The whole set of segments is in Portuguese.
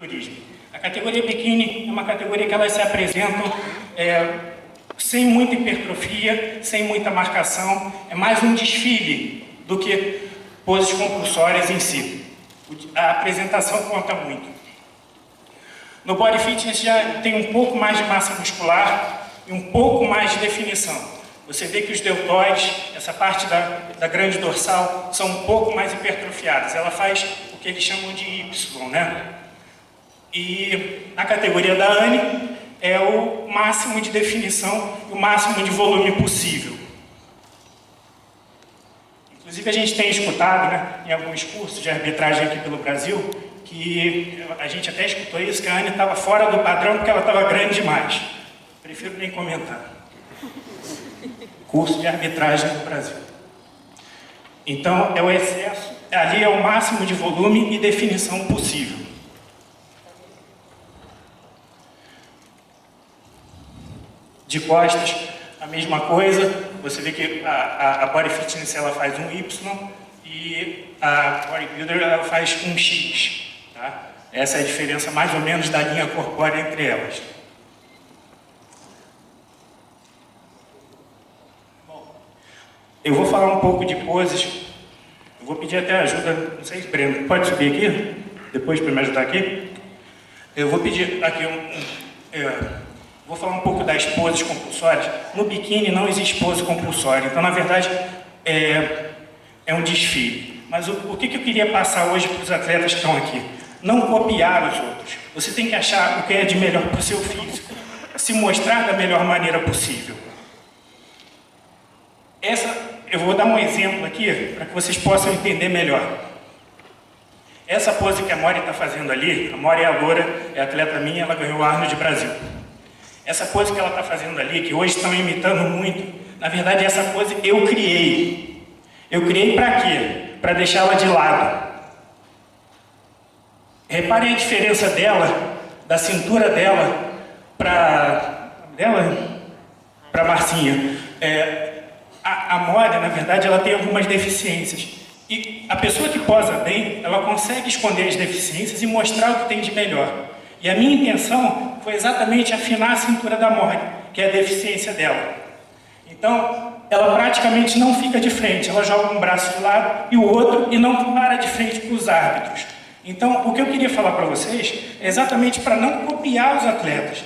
fisiculturismo. A categoria biquíni é uma categoria que elas se apresentam sem muita hipertrofia, sem muita marcação, é mais um desfile do que poses compulsórias em si. A apresentação conta muito. No body fitness já tem um pouco mais de massa muscular e um pouco mais de definição. Você vê que os deltoides, essa parte da grande dorsal, são um pouco mais hipertrofiadas. Ela faz o que eles chamam de Y, né? E na categoria da Anne, é o máximo de definição e o máximo de volume possível. Inclusive, a gente tem escutado, né, em alguns cursos de arbitragem aqui pelo Brasil, que a gente até escutou isso, que a Anne estava fora do padrão porque ela estava grande demais. Prefiro nem comentar. Curso de arbitragem no Brasil. Então, é o excesso, ali é o máximo de volume e definição possível. De costas, a mesma coisa, você vê que a Body Fitness ela faz um Y e a Bodybuilder ela faz um X. Tá? Essa é a diferença mais ou menos da linha corpórea entre elas. Eu vou falar um pouco de poses, eu vou pedir até ajuda, não sei se Breno, pode subir aqui, depois para me ajudar aqui? Eu vou pedir aqui vou falar um pouco das poses compulsórias. No biquíni não existe pose compulsória, então na verdade é um desfile. Mas o que eu queria passar hoje para os atletas que estão aqui? Não copiar os outros, você tem que achar o que é de melhor para o seu físico, se mostrar da melhor maneira possível. Eu vou dar um exemplo aqui, para que vocês possam entender melhor. Essa pose que a Mori está fazendo ali, a Mori é a loura, é atleta minha, ela ganhou o Arnold Brasil. Essa pose que ela está fazendo ali, que hoje estão imitando muito, na verdade essa pose eu criei. Eu criei para quê? Para deixá-la de lado. Reparem a diferença dela, da cintura dela, para Marcinha. A Mori, na verdade, ela tem algumas deficiências. E a pessoa que posa bem, ela consegue esconder as deficiências e mostrar o que tem de melhor. E a minha intenção foi exatamente afinar a cintura da Mori, que é a deficiência dela. Então, ela praticamente não fica de frente, ela joga um braço de lado e o outro e não para de frente para os árbitros. Então, o que eu queria falar para vocês é exatamente para não copiar os atletas.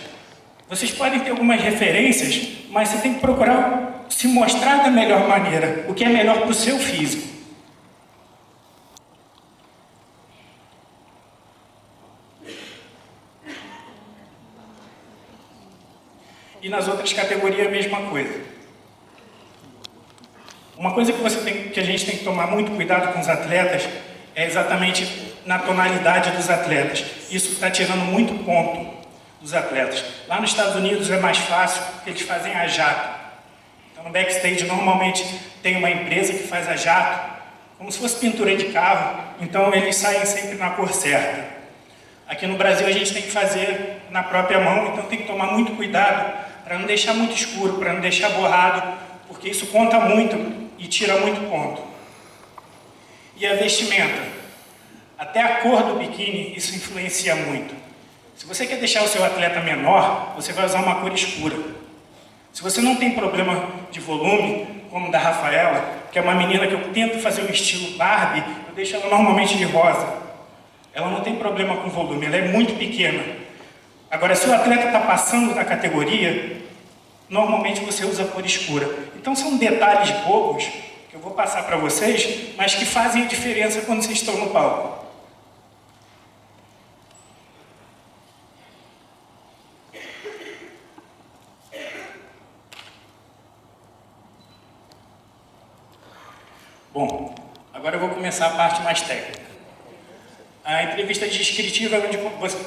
Vocês podem ter algumas referências, mas você tem que procurar se mostrar da melhor maneira, o que é melhor para o seu físico. E nas outras categorias a mesma coisa. Uma coisa que a gente tem que tomar muito cuidado com os atletas é exatamente na tonalidade dos atletas. Isso está tirando muito ponto dos atletas. Lá nos Estados Unidos é mais fácil, porque eles fazem a jato. Então no backstage normalmente tem uma empresa que faz a jato, como se fosse pintura de carro, então eles saem sempre na cor certa. Aqui no Brasil a gente tem que fazer na própria mão, então tem que tomar muito cuidado para não deixar muito escuro, para não deixar borrado, porque isso conta muito e tira muito ponto. E a vestimenta? Até a cor do biquíni, isso influencia muito. Se você quer deixar o seu atleta menor, você vai usar uma cor escura. Se você não tem problema de volume, como da Rafaela, que é uma menina que eu tento fazer um estilo Barbie, eu deixo ela normalmente de rosa. Ela não tem problema com volume, ela é muito pequena. Agora, se o atleta está passando da categoria, normalmente você usa cor escura. Então são detalhes bobos que eu vou passar para vocês, mas que fazem a diferença quando vocês estão no palco. Bom, agora eu vou começar a parte mais técnica. A entrevista descritiva é onde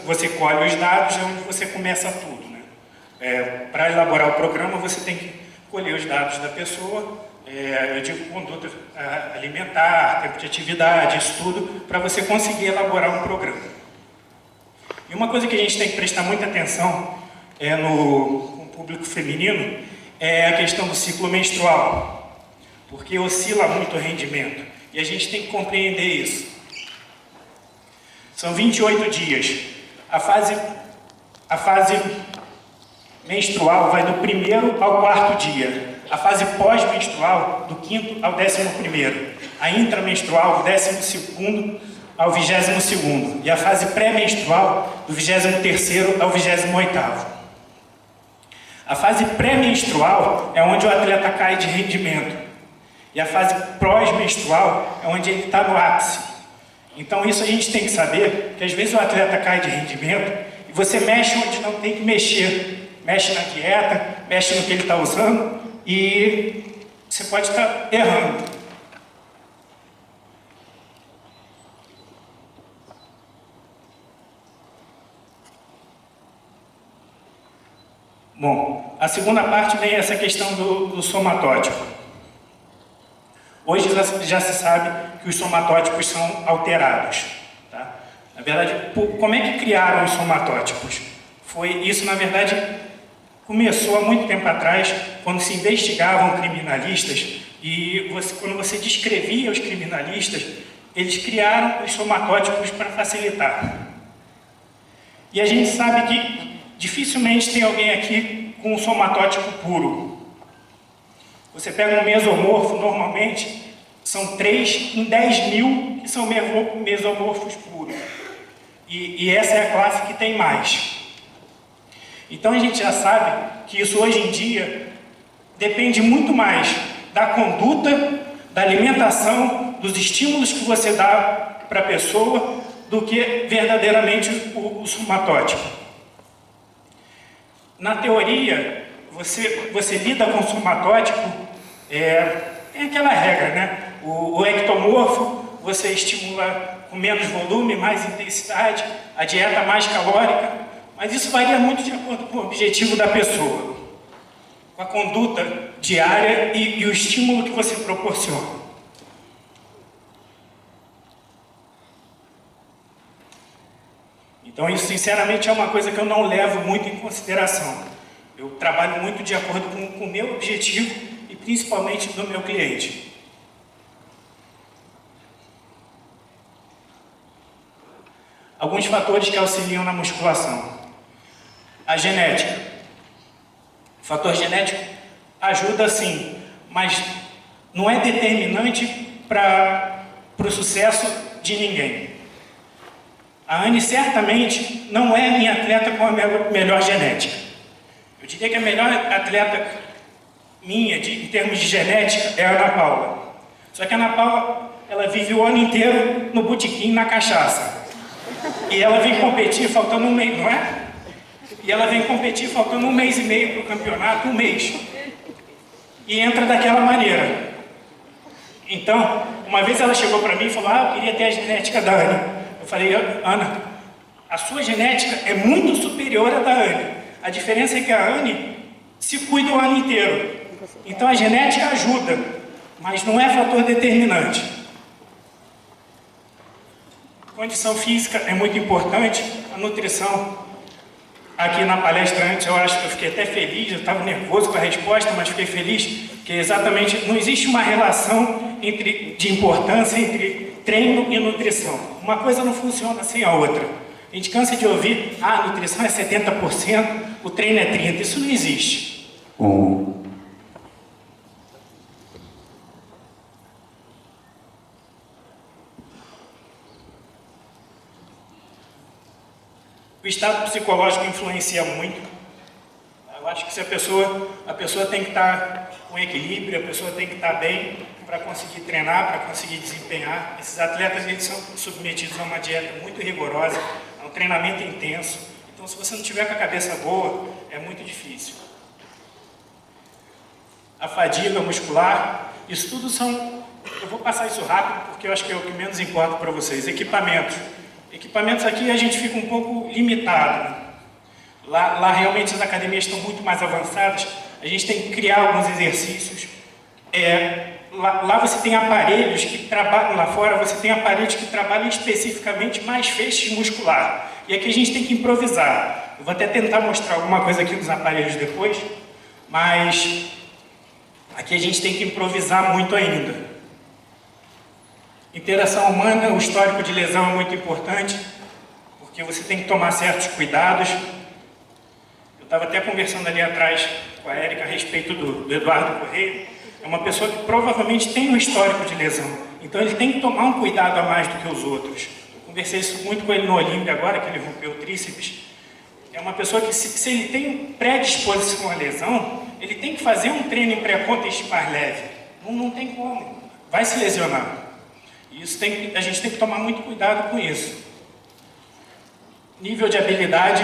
você colhe os dados, é onde você começa tudo, né? Para elaborar o programa, você tem que colher os dados da pessoa, eu digo conduta alimentar, tempo de atividade, isso tudo, para você conseguir elaborar um programa. E uma coisa que a gente tem que prestar muita atenção no público feminino é a questão do ciclo menstrual, porque oscila muito o rendimento, e a gente tem que compreender isso. São 28 dias. A fase menstrual vai do 1º ao 4º dia. A fase pós-menstrual, do 5º ao 11º. A intramenstrual, do 12º ao 22º. E a fase pré-menstrual, do 23º ao 28º. A fase pré-menstrual é onde o atleta cai de rendimento. E a fase pós-menstrual é onde ele está no ápice. Então isso a gente tem que saber, que às vezes o atleta cai de rendimento e você mexe onde não tem que mexer. Mexe na dieta, mexe no que ele está usando e você pode estar errando. Bom, a segunda parte vem essa questão do somatótipo. Hoje já se sabe que os somatótipos são alterados. Tá? Na verdade, como é que criaram os somatótipos? Isso, na verdade, começou há muito tempo atrás, quando se investigavam criminalistas, e quando você descrevia os criminalistas, eles criaram os somatótipos para facilitar. E a gente sabe que dificilmente tem alguém aqui com um somatótipo puro. Você pega um mesomorfo, normalmente, são 3 em 10.000 que são mesomorfos puros. E essa é a classe que tem mais. Então a gente já sabe que isso hoje em dia depende muito mais da conduta, da alimentação, dos estímulos que você dá para a pessoa, do que verdadeiramente o somatótipo. Na teoria, você lida com o somatótipo, tem aquela regra, né? O ectomorfo, você estimula com menos volume, mais intensidade, a dieta mais calórica, mas isso varia muito de acordo com o objetivo da pessoa, com a conduta diária e o estímulo que você proporciona. Então isso, sinceramente, é uma coisa que eu não levo muito em consideração. Eu trabalho muito de acordo com o meu objetivo e principalmente do meu cliente. Alguns fatores que auxiliam na musculação. A genética. O fator genético ajuda sim, mas não é determinante para o sucesso de ninguém. A Anne certamente não é minha atleta com a melhor genética. Eu diria que a melhor atleta minha, em termos de genética, é a Ana Paula. Só que a Ana Paula, ela vive o ano inteiro no botequim, na cachaça. E ela vem competir faltando um mês, não é? E ela vem competir faltando 1 mês e meio para o campeonato, 1 mês. E entra daquela maneira. Então, uma vez ela chegou para mim e falou, eu queria ter a genética da Anne. Eu falei, Ana, a sua genética é muito superior à da Anne. A diferença é que a Anne se cuida o ano inteiro. Então a genética ajuda, mas não é fator determinante. Condição física é muito importante, a nutrição. Aqui na palestra antes, eu acho que eu fiquei até feliz, eu estava nervoso com a resposta, mas fiquei feliz, porque exatamente não existe uma relação de importância entre treino e nutrição. Uma coisa não funciona sem a outra. A gente cansa de ouvir, a nutrição é 70%, o treino é 30%, isso não existe. O estado psicológico influencia muito. Eu acho que se a pessoa tem que estar com equilíbrio, a pessoa tem que estar bem para conseguir treinar, para conseguir desempenhar. Esses atletas, eles são submetidos a uma dieta muito rigorosa, a um treinamento intenso. Então, se você não tiver com a cabeça boa, é muito difícil. A fadiga muscular, isso tudo são... Eu vou passar isso rápido, porque eu acho que é o que menos importa para vocês. Equipamentos. Equipamentos aqui a gente fica um pouco limitado. Lá realmente as academias estão muito mais avançadas. A gente tem que criar alguns exercícios. Lá você tem aparelhos que trabalham, lá fora você tem aparelhos que trabalham especificamente mais feixes muscular. E aqui a gente tem que improvisar. Eu vou até tentar mostrar alguma coisa aqui dos aparelhos depois, mas aqui a gente tem que improvisar muito ainda. Interação humana, o histórico de lesão é muito importante, porque porque você tem que tomar certos cuidados. Eu estava até conversando ali atrás com a Érica a respeito do Eduardo Correia. É uma pessoa que provavelmente tem um histórico de lesão, então ele tem que tomar um cuidado a mais do que os outros. Eu conversei isso muito com ele no Olímpia agora, que ele rompeu o tríceps. É uma pessoa que, se ele tem predisposição à lesão, ele tem que fazer um treino em pré-contest mais leve. Não tem como. Vai se lesionar. E isso a gente tem que tomar muito cuidado com isso. Nível de habilidade,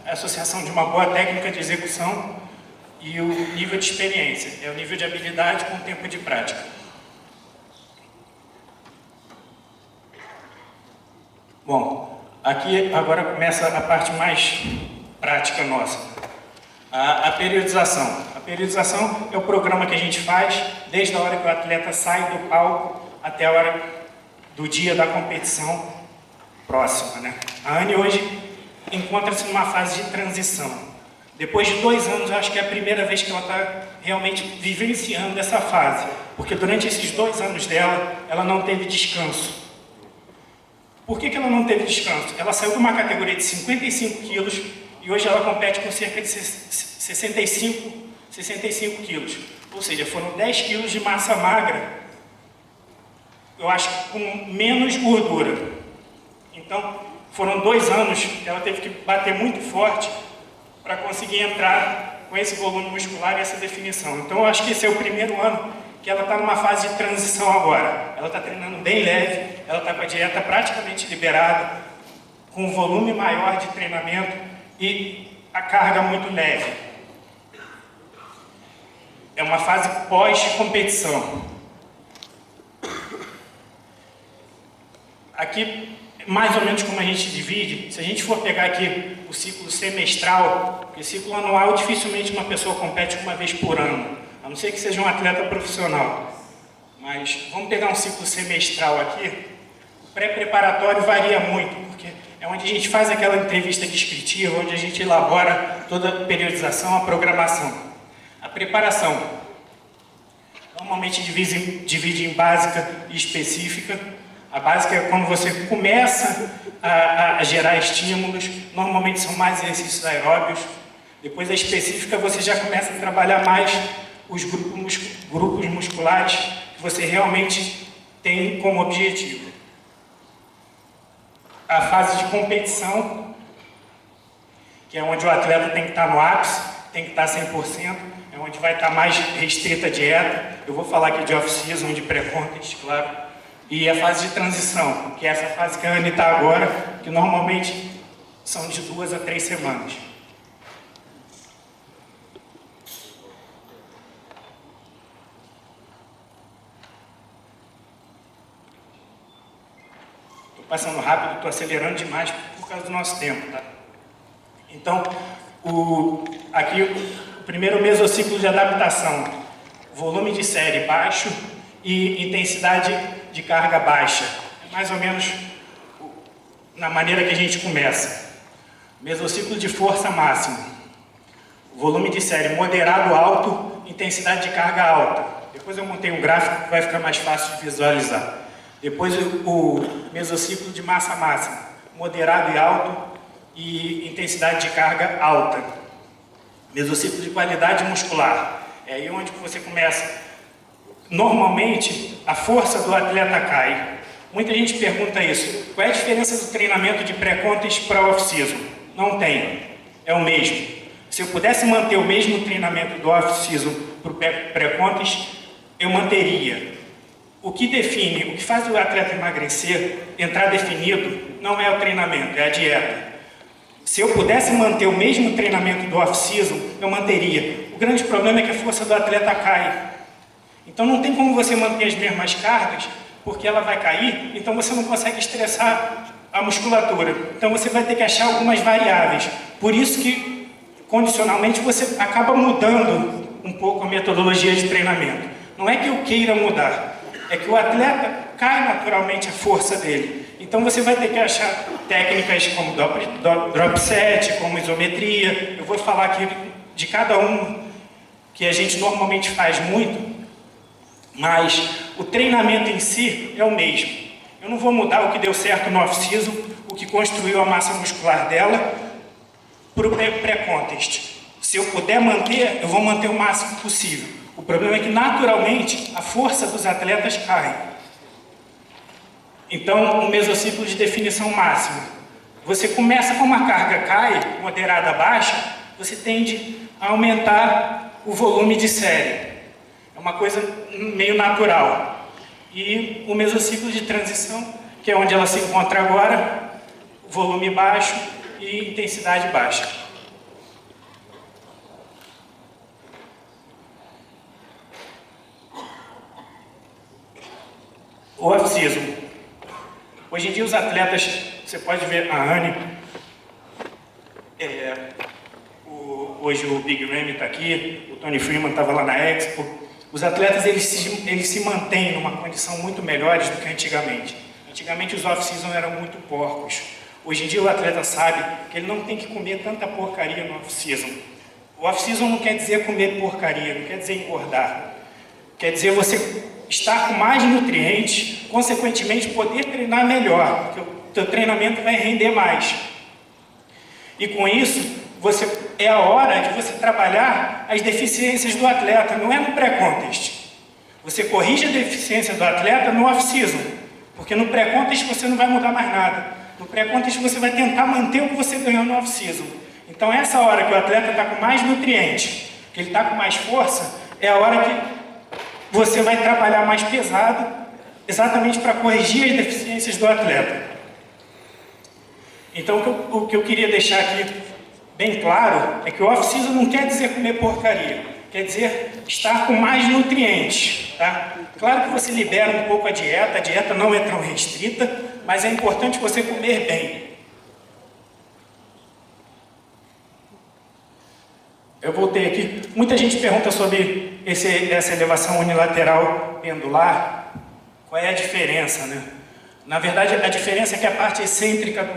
a associação de uma boa técnica de execução e o nível de experiência. É o nível de habilidade com o tempo de prática. Bom, aqui agora começa a parte mais prática nossa. A periodização. A periodização é o programa que a gente faz desde a hora que o atleta sai do palco até a hora do dia da competição próxima, né? A Anne hoje encontra-se numa fase de transição. Depois de 2 anos, eu acho que é a primeira vez que ela está realmente vivenciando essa fase, porque durante esses 2 anos dela, ela não teve descanso. Por que ela não teve descanso? Ela saiu de uma categoria de 55 quilos e hoje ela compete com cerca de 65 quilos. Ou seja, foram 10 quilos de massa magra, eu acho que com menos gordura. Então, foram 2 anos que ela teve que bater muito forte para conseguir entrar com esse volume muscular e essa definição. Então, eu acho que esse é o primeiro ano que ela está numa fase de transição agora. Ela está treinando bem leve, ela está com a dieta praticamente liberada, com um volume maior de treinamento e a carga muito leve. É uma fase pós-competição. Aqui, mais ou menos como a gente divide, se a gente for pegar aqui o ciclo semestral, porque ciclo anual dificilmente uma pessoa compete uma vez por ano, a não ser que seja um atleta profissional. Mas vamos pegar um ciclo semestral aqui. O pré-preparatório varia muito, porque é onde a gente faz aquela entrevista descritiva, onde a gente elabora toda a periodização, a programação. A preparação normalmente divide em básica e específica. A básica é quando você começa a gerar estímulos, normalmente são mais exercícios aeróbios. Depois a específica você já começa a trabalhar mais os grupos musculares que você realmente tem como objetivo. A fase de competição, que é onde o atleta tem que estar no ápice, tem que estar 100%, é onde vai estar mais restrita a dieta. Eu vou falar aqui de off-season, de pré-contest, claro. E a fase de transição, que é essa fase que a Anne está agora, que normalmente são de 2 a 3 semanas. Estou passando rápido, estou acelerando demais por causa do nosso tempo, tá? Então, aqui o primeiro mesociclo de adaptação, volume de série baixo e intensidade de carga baixa. É mais ou menos na maneira que a gente começa. Mesociclo de força máxima. Volume de série moderado alto, intensidade de carga alta. Depois eu montei um gráfico que vai ficar mais fácil de visualizar. Depois o mesociclo de massa máxima. Moderado e alto e intensidade de carga alta. Mesociclo de qualidade muscular. É aí onde você começa. Normalmente, a força do atleta cai. Muita gente pergunta isso. Qual é a diferença do treinamento de pré-contest para off-season? Não tem. É o mesmo. Se eu pudesse manter o mesmo treinamento do off-season para o pré-contest, eu manteria. O que define, o que faz o atleta emagrecer, entrar definido, não é o treinamento, é a dieta. Se eu pudesse manter o mesmo treinamento do off-season, eu manteria. O grande problema é que a força do atleta cai. Então não tem como você manter as mesmas cargas, porque ela vai cair, então você não consegue estressar a musculatura. Então você vai ter que achar algumas variáveis. Por isso que, condicionalmente, você acaba mudando um pouco a metodologia de treinamento. Não é que eu queira mudar, é que o atleta cai naturalmente a força dele. Então você vai ter que achar técnicas como drop set, como isometria. Eu vou falar aqui de cada um que a gente normalmente faz muito, mas o treinamento em si é o mesmo. Eu não vou mudar o que deu certo no off-season, o que construiu a massa muscular dela para o pré-contest. Se eu puder manter, eu vou manter o máximo possível. O problema é que, naturalmente, a força dos atletas cai. Então, o mesociclo de definição máxima. Você começa com uma carga cai, moderada, baixa, você tende a aumentar o volume de série. É uma coisa meio natural. E o mesociclo de transição, que é onde ela se encontra agora, volume baixo e intensidade baixa. O off-season. Hoje em dia os atletas, você pode ver a Anne, hoje o Big Ramy está aqui, o Tony Freeman estava lá na Expo. Os atletas eles se mantêm numa condição muito melhores do que antigamente. Antigamente os off-season eram muito porcos. Hoje em dia o atleta sabe que ele não tem que comer tanta porcaria no off-season. O off-season não quer dizer comer porcaria, não quer dizer engordar. Quer dizer você estar com mais nutrientes, consequentemente poder treinar melhor, porque o teu treinamento vai render mais. E com isso, é a hora de você trabalhar as deficiências do atleta, não é no pré-contest. Você corrige a deficiência do atleta no off-season, porque no pré-contest você não vai mudar mais nada. No pré-contest você vai tentar manter o que você ganhou no off-season. Então essa hora que o atleta está com mais nutrientes, que ele está com mais força, é a hora que você vai trabalhar mais pesado, exatamente para corrigir as deficiências do atleta. Então o que eu queria deixar aqui bem claro é que o off-season não quer dizer comer porcaria, quer dizer estar com mais nutrientes, tá? Claro que você libera um pouco a dieta não é tão restrita, mas é importante você comer bem. Eu voltei aqui, muita gente pergunta sobre essa elevação unilateral pendular, qual é a diferença, né? Na verdade, a diferença é que a parte excêntrica